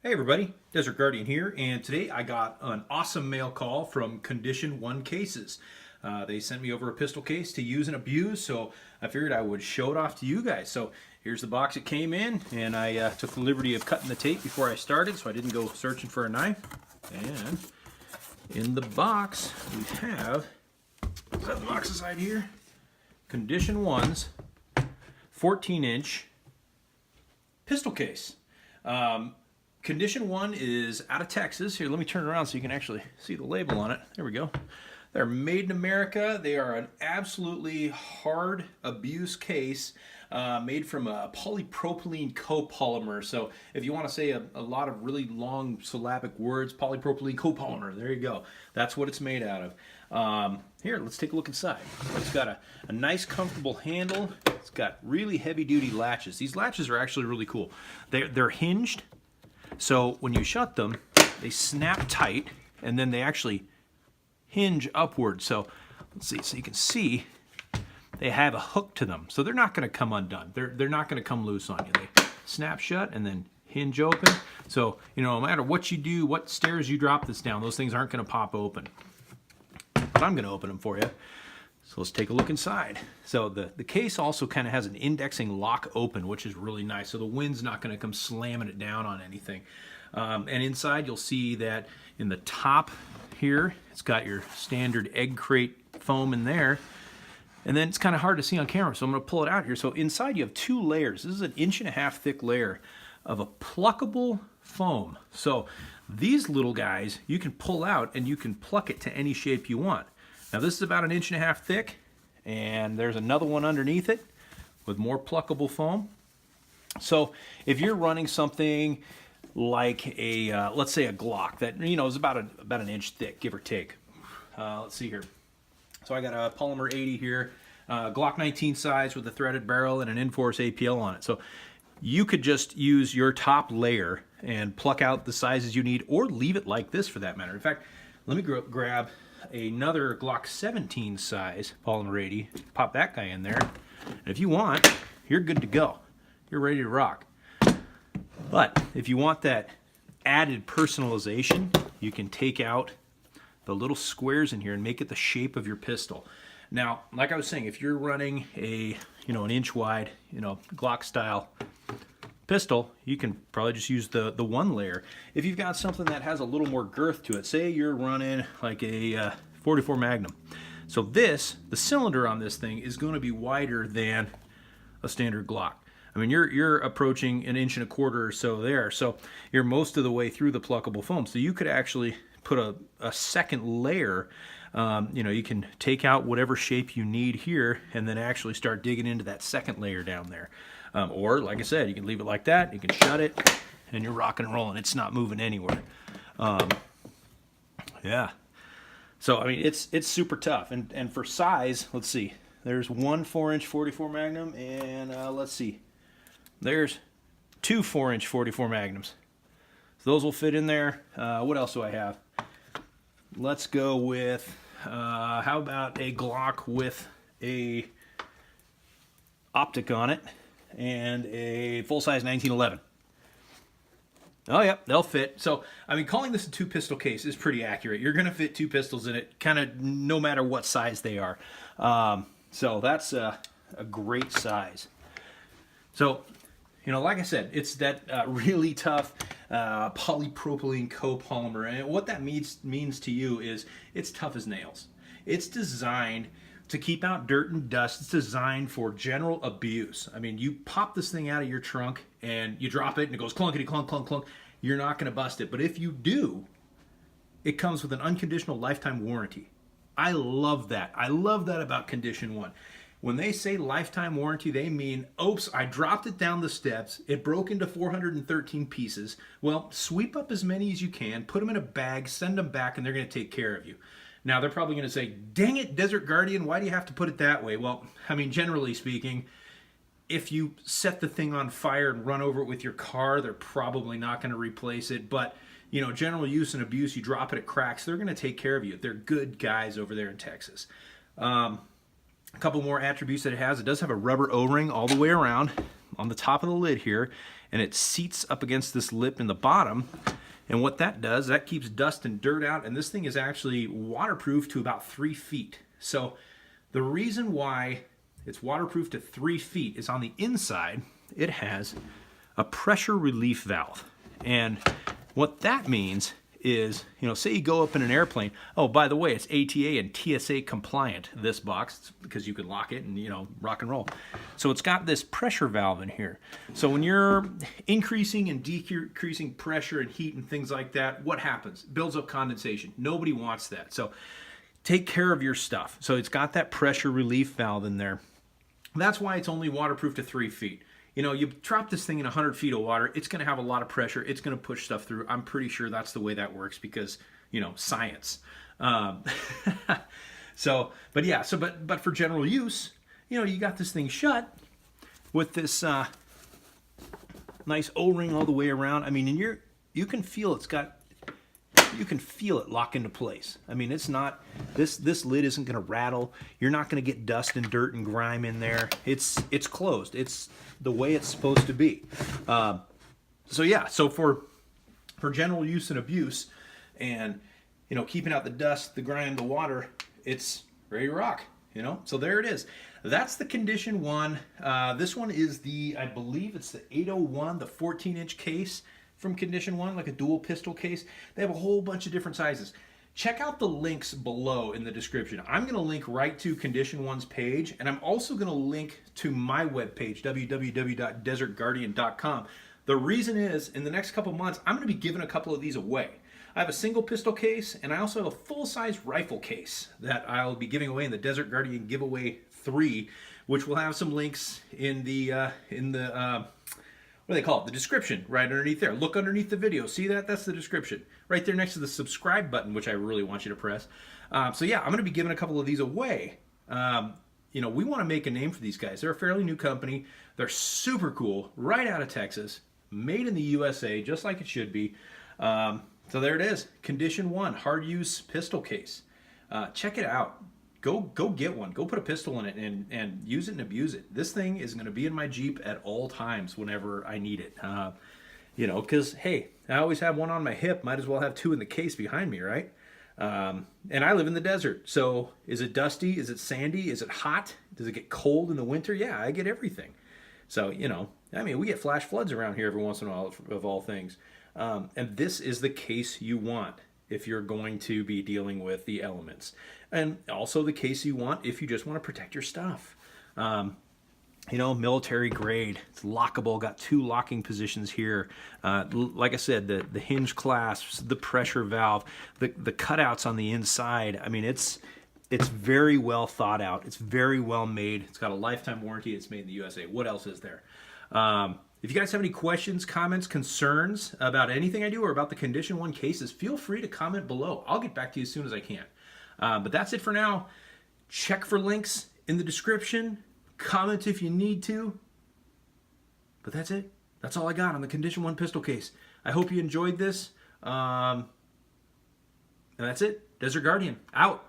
Hey everybody, Desert Guardian here, and today I got an awesome mail call from Condition1 Cases. They sent me over a pistol case to use and abuse, so I figured I would show it off to you guys. So here's the box it came in, and I took the liberty of cutting the tape before I started, so I didn't go searching for a knife. And in the box we have, set the box aside here, Condition1's 14-inch pistol case. Condition1 is out of Texas. Here, let me turn it around so you can actually see the label on it. There we go. They're made in America. They are an absolutely hard abuse case made from a polypropylene copolymer. So if you want to say a lot of really long syllabic words, polypropylene copolymer, there you go. That's what it's made out of. Here, let's take a look inside. It's got a nice, comfortable handle. It's got really heavy-duty latches. These latches are actually really cool. They're hinged. So when you shut them, they snap tight, and then they actually hinge upward. So let's see, so you can see they have a hook to them. So they're not going to come undone. They're not going to come loose on you. They snap shut and then hinge open. So, you know, no matter what you do, what stairs you drop this down, those things aren't going to pop open. But I'm going to open them for you. So let's take a look inside. So the case also kind of has an indexing lock open, which is really nice. So the wind's not going to come slamming it down on anything. And inside you'll see that in the top here, it's got your standard egg crate foam in there. And then it's kind of hard to see on camera, so I'm going to pull it out here. So inside you have two layers. This is an 1.5 inch thick layer of a pluckable foam. So these little guys you can pull out and you can pluck it to any shape you want. Now this is about an 1.5 inch thick, and there's another one underneath it with more pluckable foam. So if you're running something like a, let's say a Glock that, you know, is about an inch thick, give or take. Let's see here. So I got a polymer 80 here, Glock 19 size with a threaded barrel and an Enforce APL on it. So you could just use your top layer and pluck out the sizes you need, or leave it like this for that matter. In fact, let me grab another Glock 17 size polymer 80, pop that guy in there, and if you want, you're good to go. You're ready to rock. But if you want that added personalization, you can take out the little squares in here and make it the shape of your pistol. Now, like I was saying, if you're running a, you know, an inch wide, you know, Glock style pistol, you can probably just use the one layer. If you've got something that has a little more girth to it, say you're running like a 44 Magnum. So the cylinder on this thing is going to be wider than a standard Glock. I mean, you're approaching 1.25 inches or so there, so you're most of the way through the pluckable foam. So you could actually put a second layer. You know, you can take out whatever shape you need here and then actually start digging into that second layer down there. Or, like I said, you can leave it like that, you can shut it, and you're rocking and rolling. It's not moving anywhere. Yeah. So, I mean, it's super tough. And for size, let's see. There's one 4-inch 44 Magnum, and let's see. There's two 4-inch 44 Magnums. So those will fit in there. What else do I have? Let's go with, how about a Glock with a optic on it and a full-size 1911. Oh, yep, they'll fit. So, I mean, calling this a two-pistol case is pretty accurate. You're going to fit two pistols in it, kind of no matter what size they are. So that's a great size. So, you know, like I said, it's that really tough polypropylene copolymer. And what that means to you is it's tough as nails. It's designed to keep out dirt and dust. It's designed for general abuse. I mean, you pop this thing out of your trunk and you drop it and it goes clunkety clunk, clunk, clunk. You're not going to bust it. But if you do, it comes with an unconditional lifetime warranty. I love that. I love that about Condition1. When they say lifetime warranty, they mean, oops, I dropped it down the steps, it broke into 413 pieces. Well, sweep up as many as you can, put them in a bag, send them back, and they're going to take care of you. Now, they're probably going to say, dang it, Desert Guardian, why do you have to put it that way? Well, I mean, generally speaking, if you set the thing on fire and run over it with your car, they're probably not going to replace it. But, you know, general use and abuse, you drop it, it cracks, they're going to take care of you. They're good guys over there in Texas. A couple more attributes that it has. It does have a rubber O-ring all the way around. on the top of the lid here, and it seats up against this lip in the bottom. And what that does, that keeps dust and dirt out, and this thing is actually waterproof to about 3 feet. So the reason why it's waterproof to 3 feet is on the inside, it has a pressure relief valve. And what that means is, you know, say you go up in an airplane. Oh, by the way, it's ATA and TSA compliant, this box, because you can lock it and, you know, rock and roll. So it's got this pressure valve in here. So when you're increasing and decreasing pressure and heat and things like that, what happens? It builds up condensation. Nobody wants that. So take care of your stuff. So it's got that pressure relief valve in there. That's why it's only waterproof to 3 feet. You know, you drop this thing in 100 feet of water, it's going to have a lot of pressure. It's going to push stuff through. I'm pretty sure that's the way that works because, you know, science. But for general use, you know, you got this thing shut with this nice O-ring all the way around. I mean, and you can feel you can feel it lock into place. I mean, it's not, this lid isn't going to rattle. You're not going to get dust and dirt and grime in there. It's closed. It's the way it's supposed to be. So for general use and abuse, and you know, keeping out the dust, the grime, the water, it's ready to rock. You know, so there it is. That's the Condition 1. This one is I believe it's the 801, the 14-inch case from Condition 1, like a dual pistol case. They have a whole bunch of different sizes. Check out the links below in the description. I'm going to link right to Condition 1's page, and I'm also going to link to my webpage, www.desertguardian.com. The reason is, in the next couple months, I'm going to be giving a couple of these away. I have a single pistol case, and I also have a full-size rifle case that I'll be giving away in the Desert Guardian Giveaway 3, which will have some links in the what do they call it? The description right underneath there. Look underneath the video. See that? That's the description. Right there next to the subscribe button, which I really want you to press. So yeah, I'm going to be giving a couple of these away. You know, we want to make a name for these guys. They're a fairly new company. They're super cool, right out of Texas, made in the USA, just like it should be. So there it is. Condition 1, hard use pistol case. Check it out. Go get one. Go put a pistol in it and use it and abuse it. This thing is going to be in my Jeep at all times whenever I need it. You know, because, hey, I always have one on my hip. Might as well have 2 in the case behind me, right? And I live in the desert. So is it dusty? Is it sandy? Is it hot? Does it get cold in the winter? Yeah, I get everything. So, you know, I mean, we get flash floods around here every once in a while, of all things. And this is the case you want if you're going to be dealing with the elements. And also the case you want if you just want to protect your stuff. You know, military grade. It's lockable. Got 2 locking positions here. Like I said, the hinge clasps, the pressure valve, the cutouts on the inside. I mean, it's very well thought out. It's very well made. It's got a lifetime warranty. It's made in the USA. What else is there? If you guys have any questions, comments, concerns about anything I do or about the Condition 1 cases, feel free to comment below. I'll get back to you as soon as I can. But that's it for now. Check for links in the description. Comment if you need to. But that's it. That's all I got on the Condition 1 pistol case. I hope you enjoyed this. And that's it. Desert Guardian, out.